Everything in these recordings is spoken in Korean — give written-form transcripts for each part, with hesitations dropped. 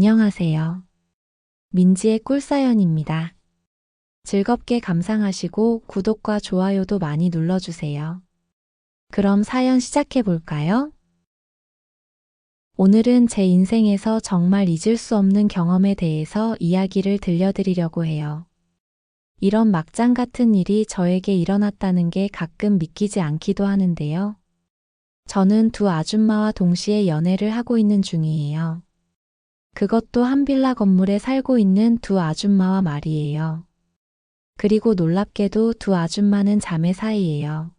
안녕하세요. 민지의 꿀사연입니다. 즐겁게 감상하시고 구독과 좋아요도 많이 눌러주세요. 그럼 사연 시작해 볼까요? 오늘은 제 인생에서 정말 잊을 수 없는 경험에 대해서 이야기를 들려드리려고 해요. 이런 막장 같은 일이 저에게 일어났다는 게 가끔 믿기지 않기도 하는데요. 저는 두 아줌마와 동시에 연애를 하고 있는 중이에요. 그것도 한 빌라 건물에 살고 있는 두 아줌마와 말이에요. 그리고 놀랍게도 두 아줌마는 자매 사이예요.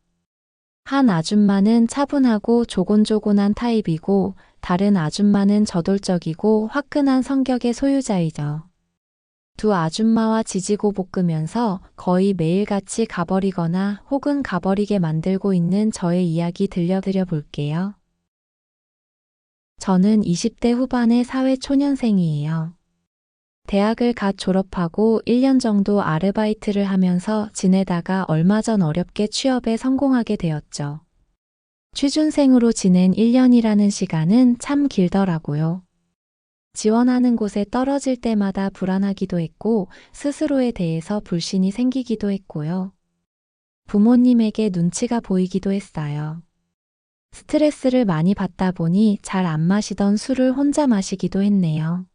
한 아줌마는 차분하고 조곤조곤한 타입이고 다른 아줌마는 저돌적이고 화끈한 성격의 소유자이죠. 두 아줌마와 지지고 볶으면서 거의 매일같이 가버리거나 혹은 가버리게 만들고 있는 저의 이야기 들려드려 볼게요. 저는 20대 후반의 사회초년생이에요. 대학을 갓 졸업하고 1년 정도 아르바이트를 하면서 지내다가 얼마 전 어렵게 취업에 성공하게 되었죠. 취준생으로 지낸 1년이라는 시간은 참 길더라고요. 지원하는 곳에 떨어질 때마다 불안하기도 했고 스스로에 대해서 불신이 생기기도 했고요. 부모님에게 눈치가 보이기도 했어요. 스트레스를 많이 받다 보니 잘 안 마시던 술을 혼자 마시기도 했네요.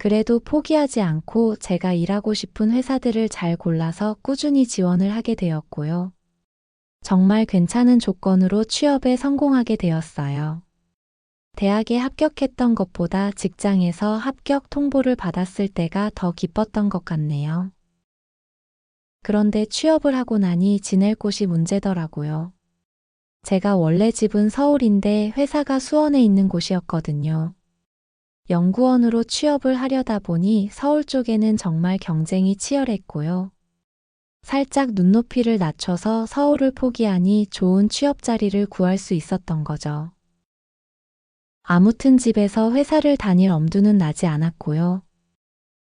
그래도 포기하지 않고 제가 일하고 싶은 회사들을 잘 골라서 꾸준히 지원을 하게 되었고요. 정말 괜찮은 조건으로 취업에 성공하게 되었어요. 대학에 합격했던 것보다 직장에서 합격 통보를 받았을 때가 더 기뻤던 것 같네요. 그런데 취업을 하고 나니 지낼 곳이 문제더라고요. 제가 원래 집은 서울인데 회사가 수원에 있는 곳이었거든요. 연구원으로 취업을 하려다 보니 서울 쪽에는 정말 경쟁이 치열했고요. 살짝 눈높이를 낮춰서 서울을 포기하니 좋은 취업 자리를 구할 수 있었던 거죠. 아무튼 집에서 회사를 다닐 엄두는 나지 않았고요.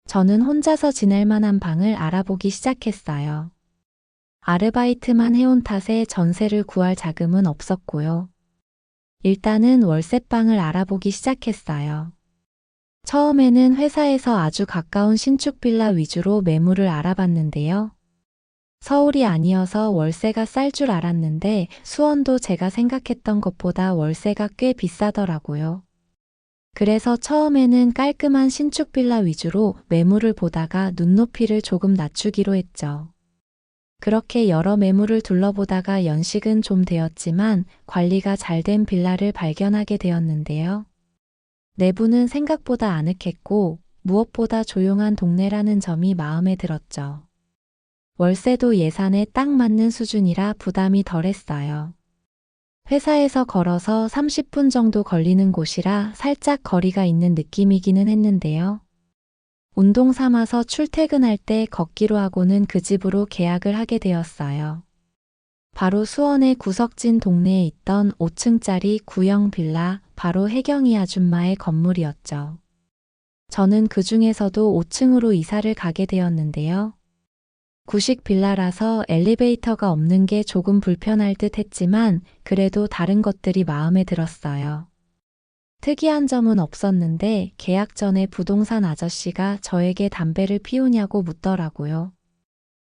저는 혼자서 지낼 만한 방을 알아보기 시작했어요. 아르바이트만 해온 탓에 전세를 구할 자금은 없었고요. 일단은 월세방을 알아보기 시작했어요. 처음에는 회사에서 아주 가까운 신축 빌라 위주로 매물을 알아봤는데요. 서울이 아니어서 월세가 쌀 줄 알았는데 수원도 제가 생각했던 것보다 월세가 꽤 비싸더라고요. 그래서 처음에는 깔끔한 신축 빌라 위주로 매물을 보다가 눈높이를 조금 낮추기로 했죠. 그렇게 여러 매물을 둘러보다가 연식은 좀 되었지만 관리가 잘 된 빌라를 발견하게 되었는데요. 내부는 생각보다 아늑했고 무엇보다 조용한 동네라는 점이 마음에 들었죠. 월세도 예산에 딱 맞는 수준이라 부담이 덜했어요. 회사에서 걸어서 30분 정도 걸리는 곳이라 살짝 거리가 있는 느낌이기는 했는데요. 운동 삼아서 출퇴근할 때 걷기로 하고는 그 집으로 계약을 하게 되었어요. 바로 수원의 구석진 동네에 있던 5층짜리 구형 빌라, 바로 혜경이 아줌마의 건물이었죠. 저는 그 중에서도 5층으로 이사를 가게 되었는데요. 구식 빌라라서 엘리베이터가 없는 게 조금 불편할 듯 했지만 그래도 다른 것들이 마음에 들었어요. 특이한 점은 없었는데 계약 전에 부동산 아저씨가 저에게 담배를 피우냐고 묻더라고요.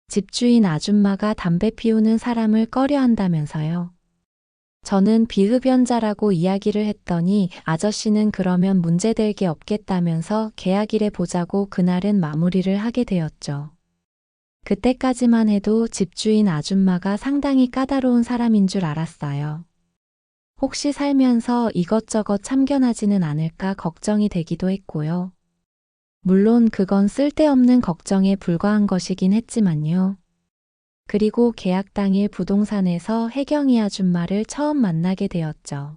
집주인 아줌마가 담배 피우는 사람을 꺼려한다면서요. 저는 비흡연자라고 이야기를 했더니 아저씨는 그러면 문제될 게 없겠다면서 계약일에 보자고 그날은 마무리를 하게 되었죠. 그때까지만 해도 집주인 아줌마가 상당히 까다로운 사람인 줄 알았어요. 혹시 살면서 이것저것 참견하지는 않을까 걱정이 되기도 했고요. 물론 그건 쓸데없는 걱정에 불과한 것이긴 했지만요. 그리고 계약 당일 부동산에서 혜경이 아줌마를 처음 만나게 되었죠.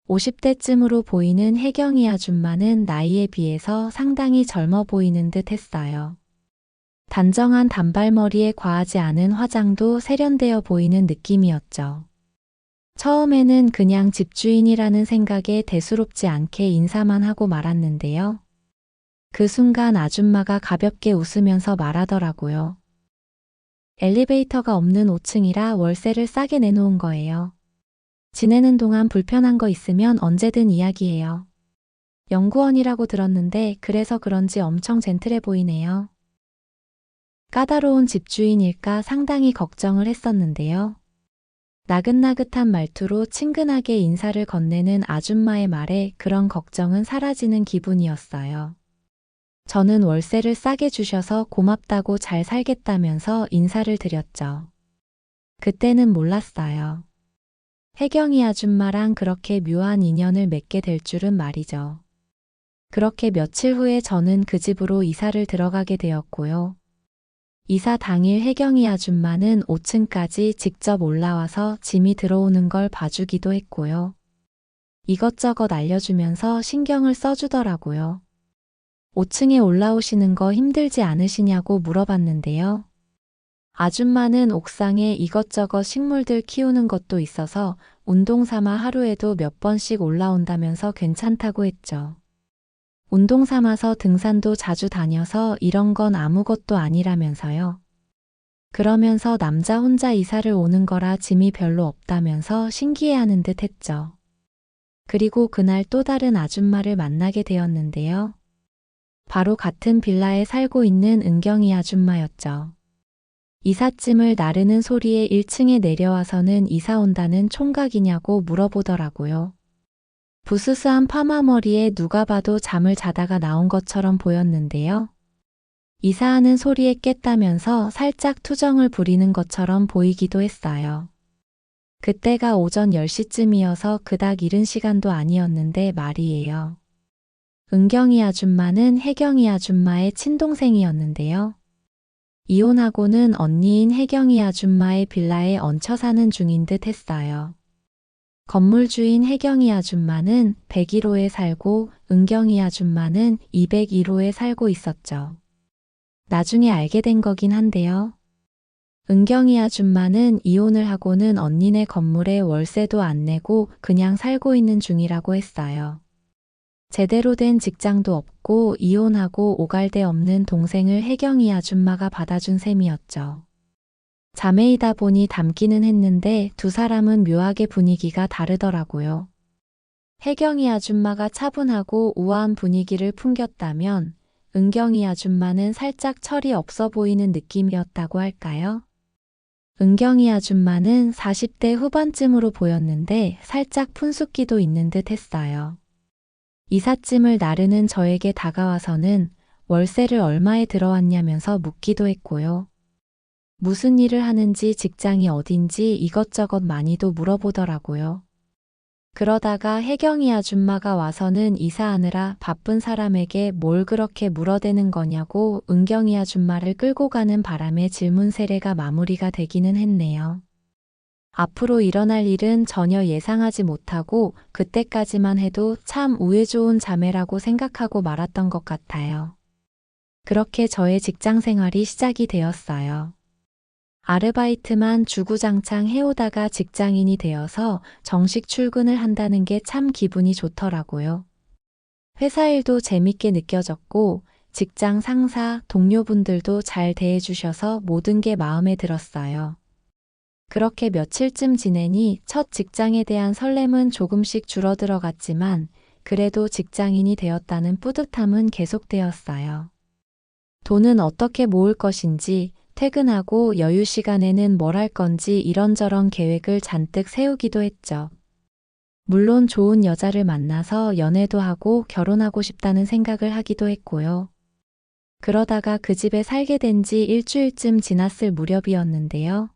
50대쯤으로 보이는 혜경이 아줌마는 나이에 비해서 상당히 젊어 보이는 듯 했어요. 단정한 단발머리에 과하지 않은 화장도 세련되어 보이는 느낌이었죠. 처음에는 그냥 집주인이라는 생각에 대수롭지 않게 인사만 하고 말았는데요. 그 순간 아줌마가 가볍게 웃으면서 말하더라고요. 엘리베이터가 없는 5층이라 월세를 싸게 내놓은 거예요. 지내는 동안 불편한 거 있으면 언제든 이야기해요. 연구원이라고 들었는데 그래서 그런지 엄청 젠틀해 보이네요. 까다로운 집주인일까 상당히 걱정을 했었는데요. 나긋나긋한 말투로 친근하게 인사를 건네는 아줌마의 말에 그런 걱정은 사라지는 기분이었어요. 저는 월세를 싸게 주셔서 고맙다고 잘 살겠다면서 인사를 드렸죠. 그때는 몰랐어요. 혜경이 아줌마랑 그렇게 묘한 인연을 맺게 될 줄은 말이죠. 그렇게 며칠 후에 저는 그 집으로 이사를 들어가게 되었고요. 이사 당일 혜경이 아줌마는 5층까지 직접 올라와서 짐이 들어오는 걸 봐주기도 했고요. 이것저것 알려주면서 신경을 써주더라고요. 5층에 올라오시는 거 힘들지 않으시냐고 물어봤는데요. 아줌마는 옥상에 이것저것 식물들 키우는 것도 있어서 운동 삼아 하루에도 몇 번씩 올라온다면서 괜찮다고 했죠. 운동 삼아서 등산도 자주 다녀서 이런 건 아무것도 아니라면서요. 그러면서 남자 혼자 이사를 오는 거라 짐이 별로 없다면서 신기해하는 듯 했죠. 그리고 그날 또 다른 아줌마를 만나게 되었는데요. 바로 같은 빌라에 살고 있는 은경이 아줌마였죠. 이삿짐을 나르는 소리에 1층에 내려와서는 이사 온다는 총각이냐고 물어보더라고요. 부스스한 파마머리에 누가 봐도 잠을 자다가 나온 것처럼 보였는데요. 이사하는 소리에 깼다면서 살짝 투정을 부리는 것처럼 보이기도 했어요. 그때가 오전 10시쯤이어서 그닥 이른 시간도 아니었는데 말이에요. 은경이 아줌마는 혜경이 아줌마의 친동생이었는데요. 이혼하고는 언니인 혜경이 아줌마의 빌라에 얹혀 사는 중인 듯 했어요. 건물 주인 혜경이 아줌마는 101호에 살고 은경이 아줌마는 201호에 살고 있었죠. 나중에 알게 된 거긴 한데요. 은경이 아줌마는 이혼을 하고는 언니네 건물에 월세도 안 내고 그냥 살고 있는 중이라고 했어요. 제대로 된 직장도 없고 이혼하고 오갈 데 없는 동생을 혜경이 아줌마가 받아준 셈이었죠. 자매이다 보니 닮기는 했는데 두 사람은 묘하게 분위기가 다르더라고요. 혜경이 아줌마가 차분하고 우아한 분위기를 풍겼다면 은경이 아줌마는 살짝 철이 없어 보이는 느낌이었다고 할까요? 은경이 아줌마는 40대 후반쯤으로 보였는데 살짝 푼숫기도 있는 듯 했어요. 이삿짐을 나르는 저에게 다가와서는 월세를 얼마에 들어왔냐면서 묻기도 했고요. 무슨 일을 하는지 직장이 어딘지 이것저것 많이도 물어보더라고요. 그러다가 혜경이 아줌마가 와서는 이사하느라 바쁜 사람에게 뭘 그렇게 물어대는 거냐고 은경이 아줌마를 끌고 가는 바람에 질문 세례가 마무리가 되기는 했네요. 앞으로 일어날 일은 전혀 예상하지 못하고 그때까지만 해도 참 우애 좋은 자매라고 생각하고 말았던 것 같아요. 그렇게 저의 직장 생활이 시작이 되었어요. 아르바이트만 주구장창 해오다가 직장인이 되어서 정식 출근을 한다는 게 참 기분이 좋더라고요. 회사 일도 재밌게 느껴졌고 직장 상사, 동료분들도 잘 대해주셔서 모든 게 마음에 들었어요. 그렇게 며칠쯤 지내니 첫 직장에 대한 설렘은 조금씩 줄어들어갔지만 그래도 직장인이 되었다는 뿌듯함은 계속되었어요. 돈은 어떻게 모을 것인지, 퇴근하고 여유 시간에는 뭘 할 건지 이런저런 계획을 잔뜩 세우기도 했죠. 물론 좋은 여자를 만나서 연애도 하고 결혼하고 싶다는 생각을 하기도 했고요. 그러다가 그 집에 살게 된 지 일주일쯤 지났을 무렵이었는데요.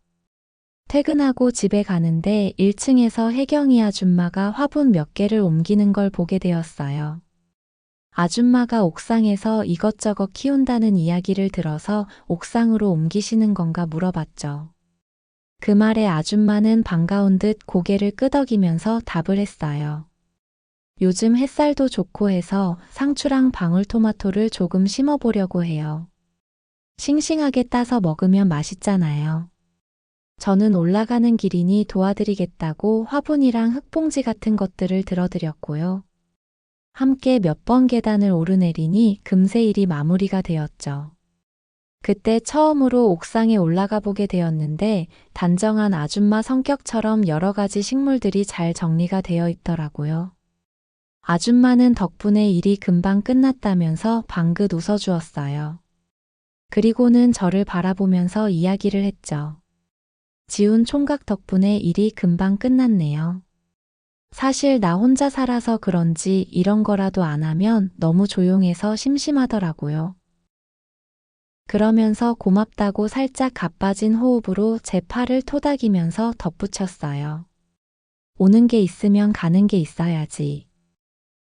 퇴근하고 집에 가는데 1층에서 혜경이 아줌마가 화분 몇 개를 옮기는 걸 보게 되었어요. 아줌마가 옥상에서 이것저것 키운다는 이야기를 들어서 옥상으로 옮기시는 건가 물어봤죠. 그 말에 아줌마는 반가운 듯 고개를 끄덕이면서 답을 했어요. 요즘 햇살도 좋고 해서 상추랑 방울토마토를 조금 심어보려고 해요. 싱싱하게 따서 먹으면 맛있잖아요. 저는 올라가는 길이니 도와드리겠다고 화분이랑 흙봉지 같은 것들을 들어드렸고요. 함께 몇 번 계단을 오르내리니 금세 일이 마무리가 되었죠. 그때 처음으로 옥상에 올라가 보게 되었는데 단정한 아줌마 성격처럼 여러 가지 식물들이 잘 정리가 되어 있더라고요. 아줌마는 덕분에 일이 금방 끝났다면서 방긋 웃어주었어요. 그리고는 저를 바라보면서 이야기를 했죠. 지운 총각 덕분에 일이 금방 끝났네요. 사실 나 혼자 살아서 그런지 이런 거라도 안 하면 너무 조용해서 심심하더라고요. 그러면서 고맙다고 살짝 가빠진 호흡으로 제 팔을 토닥이면서 덧붙였어요. 오는 게 있으면 가는 게 있어야지.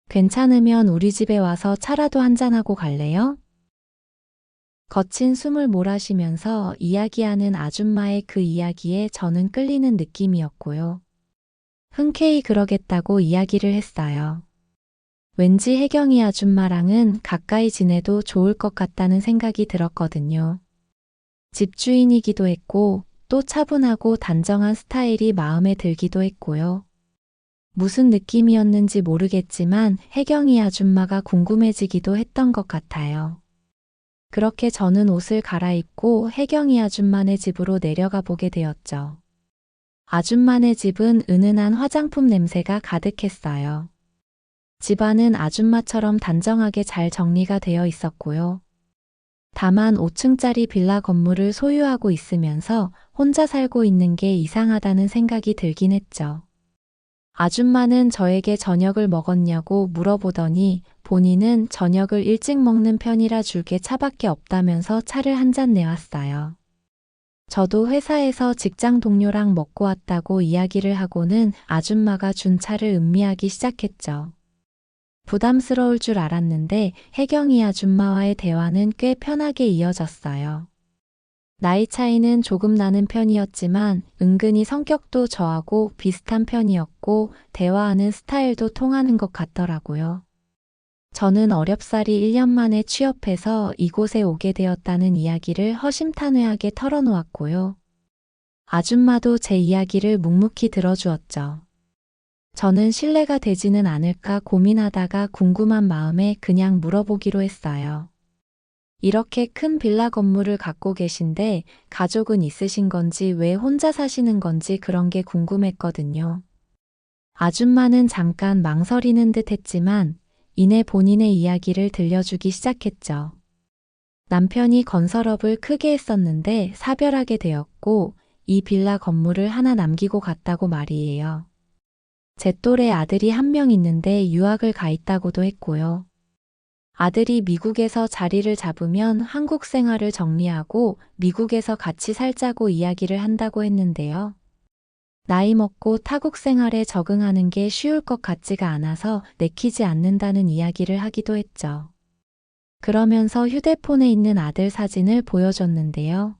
괜찮으면 우리 집에 와서 차라도 한잔하고 갈래요? 거친 숨을 몰아쉬면서 이야기하는 아줌마의 그 이야기에 저는 끌리는 느낌이었고요. 흔쾌히 그러겠다고 이야기를 했어요. 왠지 혜경이 아줌마랑은 가까이 지내도 좋을 것 같다는 생각이 들었거든요. 집주인이기도 했고 또 차분하고 단정한 스타일이 마음에 들기도 했고요. 무슨 느낌이었는지 모르겠지만 혜경이 아줌마가 궁금해지기도 했던 것 같아요. 그렇게 저는 옷을 갈아입고 혜경이 아줌마네 집으로 내려가 보게 되었죠. 아줌마네 집은 은은한 화장품 냄새가 가득했어요. 집안은 아줌마처럼 단정하게 잘 정리가 되어 있었고요. 다만 5층짜리 빌라 건물을 소유하고 있으면서 혼자 살고 있는 게 이상하다는 생각이 들긴 했죠. 아줌마는 저에게 저녁을 먹었냐고 물어보더니 본인은 저녁을 일찍 먹는 편이라 줄 게 차밖에 없다면서 차를 한 잔 내왔어요. 저도 회사에서 직장 동료랑 먹고 왔다고 이야기를 하고는 아줌마가 준 차를 음미하기 시작했죠. 부담스러울 줄 알았는데 혜경이 아줌마와의 대화는 꽤 편하게 이어졌어요. 나이 차이는 조금 나는 편이었지만 은근히 성격도 저하고 비슷한 편이었고 대화하는 스타일도 통하는 것 같더라고요. 저는 어렵사리 1년 만에 취업해서 이곳에 오게 되었다는 이야기를 허심탄회하게 털어놓았고요. 아줌마도 제 이야기를 묵묵히 들어주었죠. 저는 실례가 되지는 않을까 고민하다가 궁금한 마음에 그냥 물어보기로 했어요. 이렇게 큰 빌라 건물을 갖고 계신데 가족은 있으신 건지 왜 혼자 사시는 건지 그런 게 궁금했거든요. 아줌마는 잠깐 망설이는 듯 했지만 이내 본인의 이야기를 들려주기 시작했죠. 남편이 건설업을 크게 했었는데 사별하게 되었고 이 빌라 건물을 하나 남기고 갔다고 말이에요. 제 또래 아들이 한 명 있는데 유학을 가 있다고도 했고요. 아들이 미국에서 자리를 잡으면 한국 생활을 정리하고 미국에서 같이 살자고 이야기를 한다고 했는데요. 나이 먹고 타국 생활에 적응하는 게 쉬울 것 같지가 않아서 내키지 않는다는 이야기를 하기도 했죠. 그러면서 휴대폰에 있는 아들 사진을 보여줬는데요.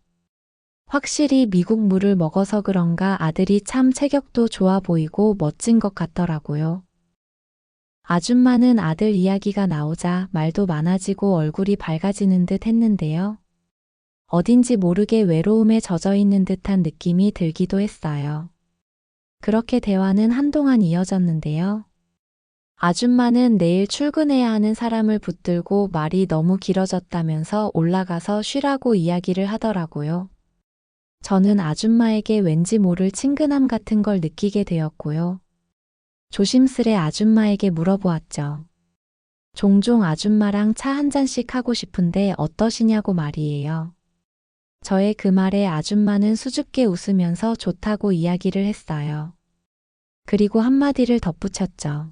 확실히 미국 물을 먹어서 그런가 아들이 참 체격도 좋아 보이고 멋진 것 같더라고요. 아줌마는 아들 이야기가 나오자 말도 많아지고 얼굴이 밝아지는 듯 했는데요. 어딘지 모르게 외로움에 젖어 있는 듯한 느낌이 들기도 했어요. 그렇게 대화는 한동안 이어졌는데요. 아줌마는 내일 출근해야 하는 사람을 붙들고 말이 너무 길어졌다면서 올라가서 쉬라고 이야기를 하더라고요. 저는 아줌마에게 왠지 모를 친근함 같은 걸 느끼게 되었고요. 조심스레 아줌마에게 물어보았죠. 종종 아줌마랑 차 한 잔씩 하고 싶은데 어떠시냐고 말이에요. 저의 그 말에 아줌마는 수줍게 웃으면서 좋다고 이야기를 했어요. 그리고 한마디를 덧붙였죠.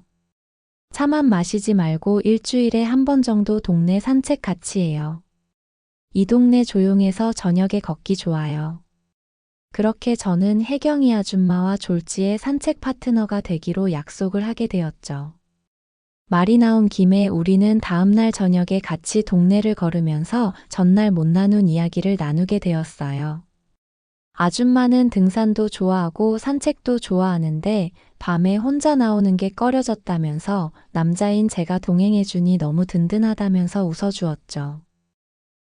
차만 마시지 말고 일주일에 한 번 정도 동네 산책 같이 해요. 이 동네 조용해서 저녁에 걷기 좋아요. 그렇게 저는 혜경이 아줌마와 졸지의 산책 파트너가 되기로 약속을 하게 되었죠. 말이 나온 김에 우리는 다음날 저녁에 같이 동네를 걸으면서 전날 못 나눈 이야기를 나누게 되었어요. 아줌마는 등산도 좋아하고 산책도 좋아하는데 밤에 혼자 나오는 게 꺼려졌다면서 남자인 제가 동행해주니 너무 든든하다면서 웃어주었죠.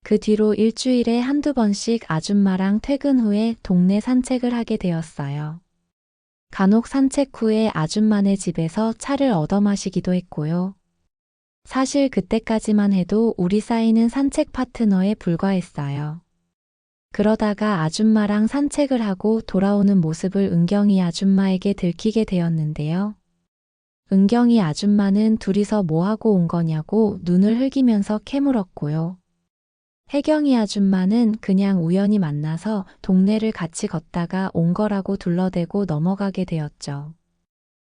그 뒤로 일주일에 한두 번씩 아줌마랑 퇴근 후에 동네 산책을 하게 되었어요. 간혹 산책 후에 아줌마네 집에서 차를 얻어 마시기도 했고요. 사실 그때까지만 해도 우리 사이는 산책 파트너에 불과했어요. 그러다가 아줌마랑 산책을 하고 돌아오는 모습을 은경이 아줌마에게 들키게 되었는데요. 은경이 아줌마는 둘이서 뭐하고 온 거냐고 눈을 흘기면서 캐물었고요. 혜경이 아줌마는 그냥 우연히 만나서 동네를 같이 걷다가 온 거라고 둘러대고 넘어가게 되었죠.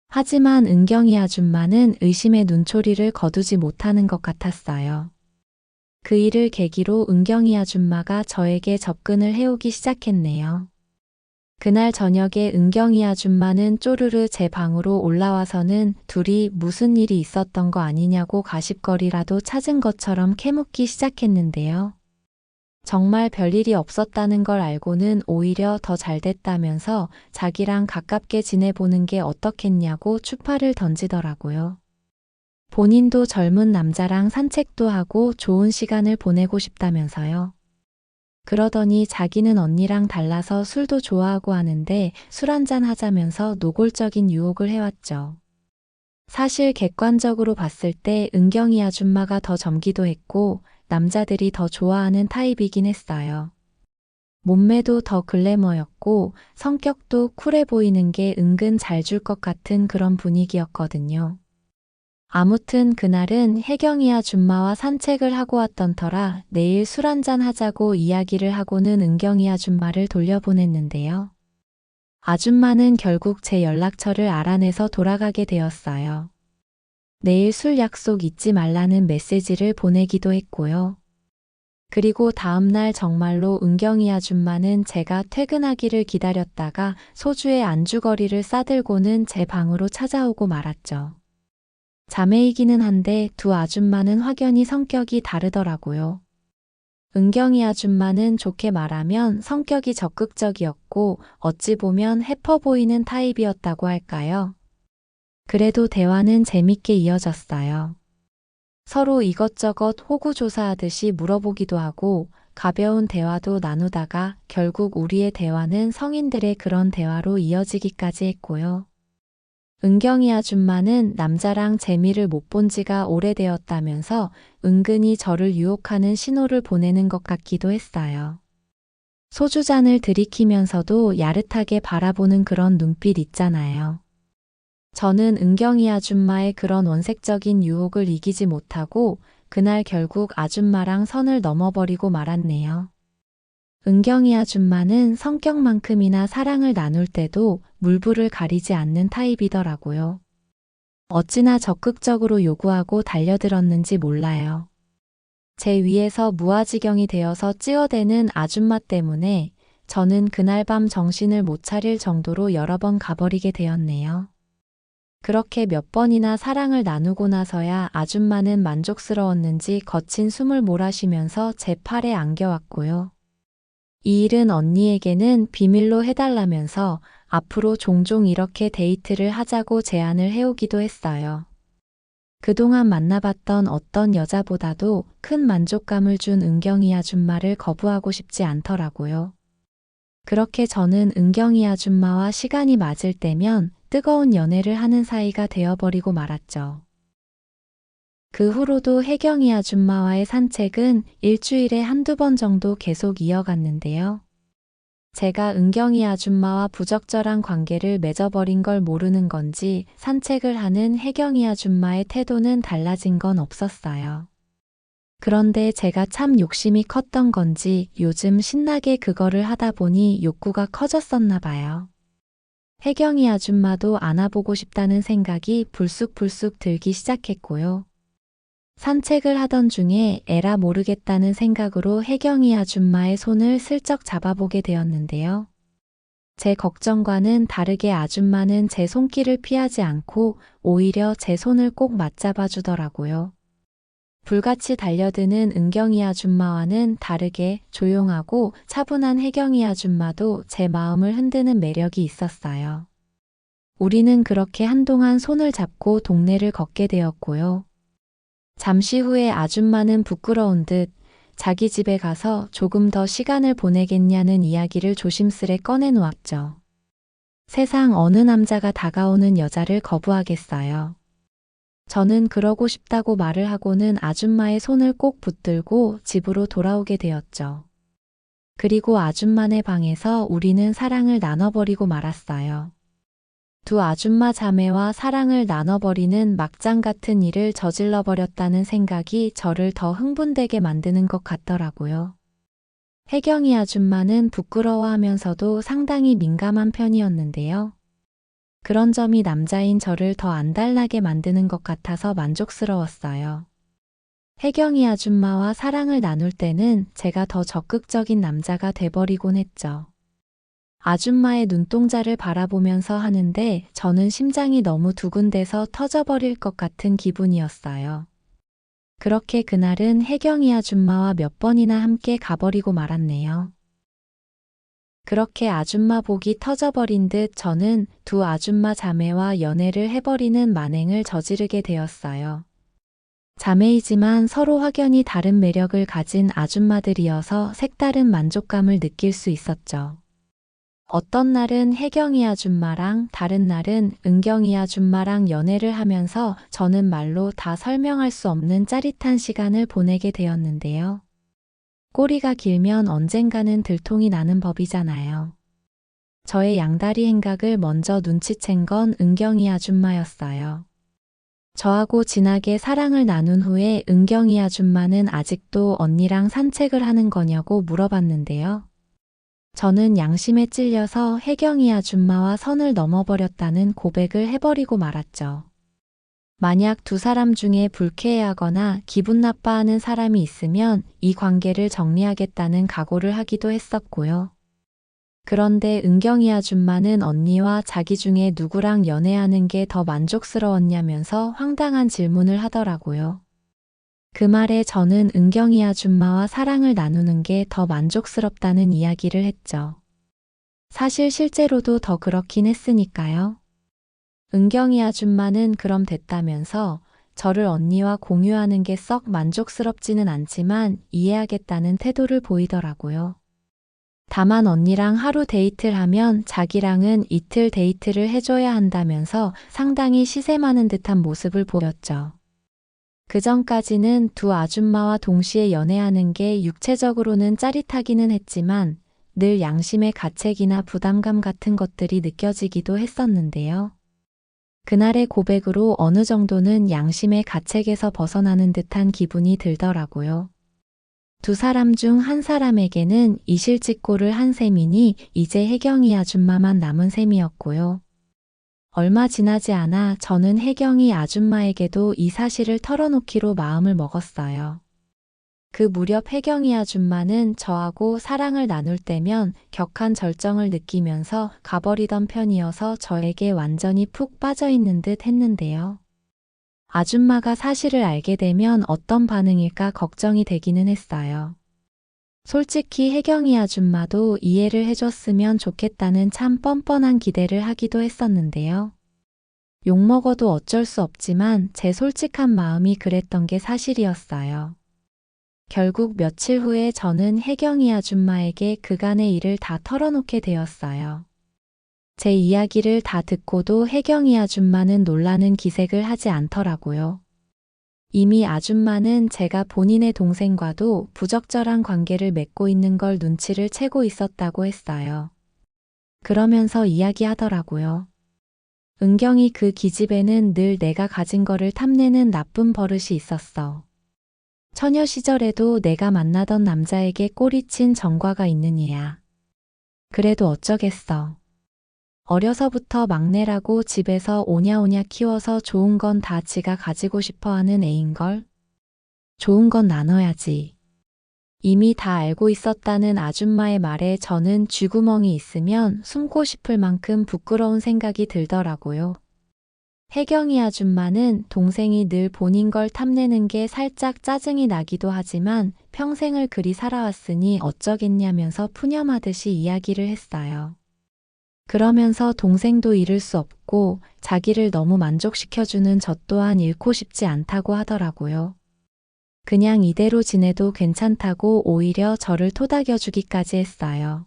하지만 은경이 아줌마는 의심의 눈초리를 거두지 못하는 것 같았어요. 그 일을 계기로 은경이 아줌마가 저에게 접근을 해오기 시작했네요. 그날 저녁에 은경이 아줌마는 쪼르르 제 방으로 올라와서는 둘이 무슨 일이 있었던 거 아니냐고 가십거리라도 찾은 것처럼 캐묻기 시작했는데요. 정말 별일이 없었다는 걸 알고는 오히려 더 잘됐다면서 자기랑 가깝게 지내보는 게 어떻겠냐고 추파를 던지더라고요. 본인도 젊은 남자랑 산책도 하고 좋은 시간을 보내고 싶다면서요. 그러더니 자기는 언니랑 달라서 술도 좋아하고 하는데 술 한잔 하자면서 노골적인 유혹을 해왔죠. 사실 객관적으로 봤을 때 은경이 아줌마가 더 젊기도 했고 남자들이 더 좋아하는 타입이긴 했어요. 몸매도 더 글래머였고 성격도 쿨해 보이는 게 은근 잘 줄 것 같은 그런 분위기였거든요. 아무튼 그날은 혜경이 아줌마와 산책을 하고 왔던 터라 내일 술 한잔 하자고 이야기를 하고는 은경이 아줌마를 돌려보냈는데요. 아줌마는 결국 제 연락처를 알아내서 돌아가게 되었어요. 내일 술 약속 잊지 말라는 메시지를 보내기도 했고요. 그리고 다음날 정말로 은경이 아줌마는 제가 퇴근하기를 기다렸다가 소주에 안주거리를 싸들고는 제 방으로 찾아오고 말았죠. 자매이기는 한데 두 아줌마는 확연히 성격이 다르더라고요. 은경이 아줌마는 좋게 말하면 성격이 적극적이었고 어찌 보면 해퍼 보이는 타입이었다고 할까요? 그래도 대화는 재밌게 이어졌어요. 서로 이것저것 호구조사하듯이 물어보기도 하고 가벼운 대화도 나누다가 결국 우리의 대화는 성인들의 그런 대화로 이어지기까지 했고요. 은경이 아줌마는 남자랑 재미를 못 본 지가 오래되었다면서 은근히 저를 유혹하는 신호를 보내는 것 같기도 했어요. 소주잔을 들이키면서도 야릇하게 바라보는 그런 눈빛 있잖아요. 저는 은경이 아줌마의 그런 원색적인 유혹을 이기지 못하고 그날 결국 아줌마랑 선을 넘어버리고 말았네요. 은경이 아줌마는 성격만큼이나 사랑을 나눌 때도 물불을 가리지 않는 타입이더라고요. 어찌나 적극적으로 요구하고 달려들었는지 몰라요. 제 위에서 무아지경이 되어서 찌어대는 아줌마 때문에 저는 그날 밤 정신을 못 차릴 정도로 여러 번 가버리게 되었네요. 그렇게 몇 번이나 사랑을 나누고 나서야 아줌마는 만족스러웠는지 거친 숨을 몰아쉬면서 제 팔에 안겨왔고요. 이 일은 언니에게는 비밀로 해달라면서 앞으로 종종 이렇게 데이트를 하자고 제안을 해오기도 했어요. 그동안 만나봤던 어떤 여자보다도 큰 만족감을 준 은경이 아줌마를 거부하고 싶지 않더라고요. 그렇게 저는 은경이 아줌마와 시간이 맞을 때면 뜨거운 연애를 하는 사이가 되어버리고 말았죠. 그 후로도 혜경이 아줌마와의 산책은 일주일에 한두 번 정도 계속 이어갔는데요. 제가 은경이 아줌마와 부적절한 관계를 맺어버린 걸 모르는 건지 산책을 하는 혜경이 아줌마의 태도는 달라진 건 없었어요. 그런데 제가 참 욕심이 컸던 건지 요즘 신나게 그거를 하다 보니 욕구가 커졌었나 봐요. 혜경이 아줌마도 안아보고 싶다는 생각이 불쑥불쑥 들기 시작했고요. 산책을 하던 중에 에라 모르겠다는 생각으로 혜경이 아줌마의 손을 슬쩍 잡아보게 되었는데요. 제 걱정과는 다르게 아줌마는 제 손길을 피하지 않고 오히려 제 손을 꼭 맞잡아 주더라고요. 불같이 달려드는 은경이 아줌마와는 다르게 조용하고 차분한 혜경이 아줌마도 제 마음을 흔드는 매력이 있었어요. 우리는 그렇게 한동안 손을 잡고 동네를 걷게 되었고요. 잠시 후에 아줌마는 부끄러운 듯 자기 집에 가서 조금 더 시간을 보내겠냐는 이야기를 조심스레 꺼내놓았죠. 세상 어느 남자가 다가오는 여자를 거부하겠어요. 저는 그러고 싶다고 말을 하고는 아줌마의 손을 꼭 붙들고 집으로 돌아오게 되었죠. 그리고 아줌마네 방에서 우리는 사랑을 나눠버리고 말았어요. 두 아줌마 자매와 사랑을 나눠버리는 막장 같은 일을 저질러버렸다는 생각이 저를 더 흥분되게 만드는 것 같더라고요. 혜경이 아줌마는 부끄러워하면서도 상당히 민감한 편이었는데요. 그런 점이 남자인 저를 더 안달나게 만드는 것 같아서 만족스러웠어요. 혜경이 아줌마와 사랑을 나눌 때는 제가 더 적극적인 남자가 돼버리곤 했죠. 아줌마의 눈동자를 바라보면서 하는데 저는 심장이 너무 두근대서 터져버릴 것 같은 기분이었어요. 그렇게 그날은 혜경이 아줌마와 몇 번이나 함께 가버리고 말았네요. 그렇게 아줌마 복이 터져버린 듯 저는 두 아줌마 자매와 연애를 해버리는 만행을 저지르게 되었어요. 자매이지만 서로 확연히 다른 매력을 가진 아줌마들이어서 색다른 만족감을 느낄 수 있었죠. 어떤 날은 혜경이 아줌마랑 다른 날은 은경이 아줌마랑 연애를 하면서 저는 말로 다 설명할 수 없는 짜릿한 시간을 보내게 되었는데요. 꼬리가 길면 언젠가는 들통이 나는 법이잖아요. 저의 양다리 행각을 먼저 눈치챈 건 은경이 아줌마였어요. 저하고 진하게 사랑을 나눈 후에 은경이 아줌마는 아직도 언니랑 산책을 하는 거냐고 물어봤는데요. 저는 양심에 찔려서 혜경이 아줌마와 선을 넘어버렸다는 고백을 해버리고 말았죠. 만약 두 사람 중에 불쾌해하거나 기분 나빠하는 사람이 있으면 이 관계를 정리하겠다는 각오를 하기도 했었고요. 그런데 은경이 아줌마는 언니와 자기 중에 누구랑 연애하는 게 더 만족스러웠냐면서 황당한 질문을 하더라고요. 그 말에 저는 은경이 아줌마와 사랑을 나누는 게 더 만족스럽다는 이야기를 했죠. 사실 실제로도 더 그렇긴 했으니까요. 은경이 아줌마는 그럼 됐다면서 저를 언니와 공유하는 게 썩 만족스럽지는 않지만 이해하겠다는 태도를 보이더라고요. 다만 언니랑 하루 데이트를 하면 자기랑은 이틀 데이트를 해줘야 한다면서 상당히 시샘하는 듯한 모습을 보였죠. 그 전까지는 두 아줌마와 동시에 연애하는 게 육체적으로는 짜릿하기는 했지만 늘 양심의 가책이나 부담감 같은 것들이 느껴지기도 했었는데요. 그날의 고백으로 어느 정도는 양심의 가책에서 벗어나는 듯한 기분이 들더라고요. 두 사람 중 한 사람에게는 이실직고를 한 셈이니 이제 혜경이 아줌마만 남은 셈이었고요. 얼마 지나지 않아 저는 혜경이 아줌마에게도 이 사실을 털어놓기로 마음을 먹었어요. 그 무렵 혜경이 아줌마는 저하고 사랑을 나눌 때면 격한 절정을 느끼면서 가버리던 편이어서 저에게 완전히 푹 빠져있는 듯 했는데요. 아줌마가 사실을 알게 되면 어떤 반응일까 걱정이 되기는 했어요. 솔직히 혜경이 아줌마도 이해를 해줬으면 좋겠다는 참 뻔뻔한 기대를 하기도 했었는데요. 욕먹어도 어쩔 수 없지만 제 솔직한 마음이 그랬던 게 사실이었어요. 결국 며칠 후에 저는 혜경이 아줌마에게 그간의 일을 다 털어놓게 되었어요. 제 이야기를 다 듣고도 혜경이 아줌마는 놀라는 기색을 하지 않더라고요. 이미 아줌마는 제가 본인의 동생과도 부적절한 관계를 맺고 있는 걸 눈치를 채고 있었다고 했어요. 그러면서 이야기하더라고요. 은경이 그 기집애는 늘 내가 가진 거를 탐내는 나쁜 버릇이 있었어. 처녀 시절에도 내가 만나던 남자에게 꼬리친 전과가 있는 애야. 그래도 어쩌겠어. 어려서부터 막내라고 집에서 오냐오냐 키워서 좋은 건 다 지가 가지고 싶어 하는 애인걸. 좋은 건 나눠야지. 이미 다 알고 있었다는 아줌마의 말에 저는 쥐구멍이 있으면 숨고 싶을 만큼 부끄러운 생각이 들더라고요. 혜경이 아줌마는 동생이 늘 본인 걸 탐내는 게 살짝 짜증이 나기도 하지만 평생을 그리 살아왔으니 어쩌겠냐면서 푸념하듯이 이야기를 했어요. 그러면서 동생도 잃을 수 없고 자기를 너무 만족시켜주는 저 또한 잃고 싶지 않다고 하더라고요. 그냥 이대로 지내도 괜찮다고 오히려 저를 토닥여주기까지 했어요.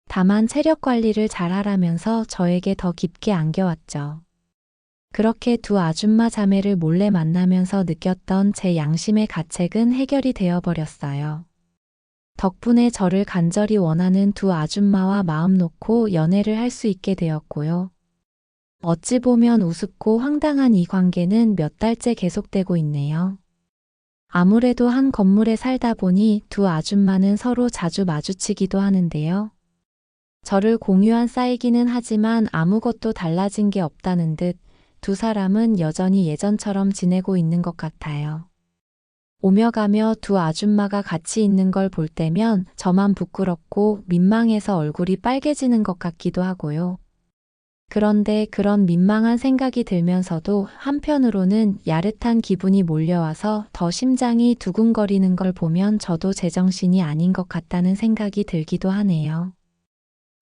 다만 체력 관리를 잘 하라면서 저에게 더 깊게 안겨왔죠. 그렇게 두 아줌마 자매를 몰래 만나면서 느꼈던 제 양심의 가책은 해결이 되어버렸어요. 덕분에 저를 간절히 원하는 두 아줌마와 마음 놓고 연애를 할 수 있게 되었고요. 어찌 보면 우습고 황당한 이 관계는 몇 달째 계속되고 있네요. 아무래도 한 건물에 살다 보니 두 아줌마는 서로 자주 마주치기도 하는데요. 저를 공유한 쌓이기는 하지만 아무것도 달라진 게 없다는 듯 두 사람은 여전히 예전처럼 지내고 있는 것 같아요. 오며 가며 두 아줌마가 같이 있는 걸 볼 때면 저만 부끄럽고 민망해서 얼굴이 빨개지는 것 같기도 하고요. 그런데 그런 민망한 생각이 들면서도 한편으로는 야릇한 기분이 몰려와서 더 심장이 두근거리는 걸 보면 저도 제정신이 아닌 것 같다는 생각이 들기도 하네요.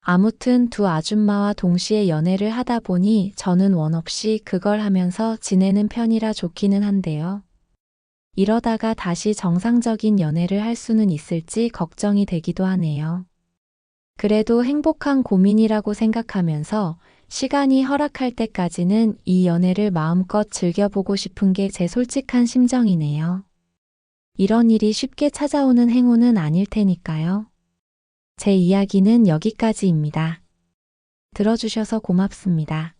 아무튼 두 아줌마와 동시에 연애를 하다 보니 저는 원 없이 그걸 하면서 지내는 편이라 좋기는 한데요. 이러다가 다시 정상적인 연애를 할 수는 있을지 걱정이 되기도 하네요. 그래도 행복한 고민이라고 생각하면서 시간이 허락할 때까지는 이 연애를 마음껏 즐겨보고 싶은 게 제 솔직한 심정이네요. 이런 일이 쉽게 찾아오는 행운은 아닐 테니까요. 제 이야기는 여기까지입니다. 들어주셔서 고맙습니다.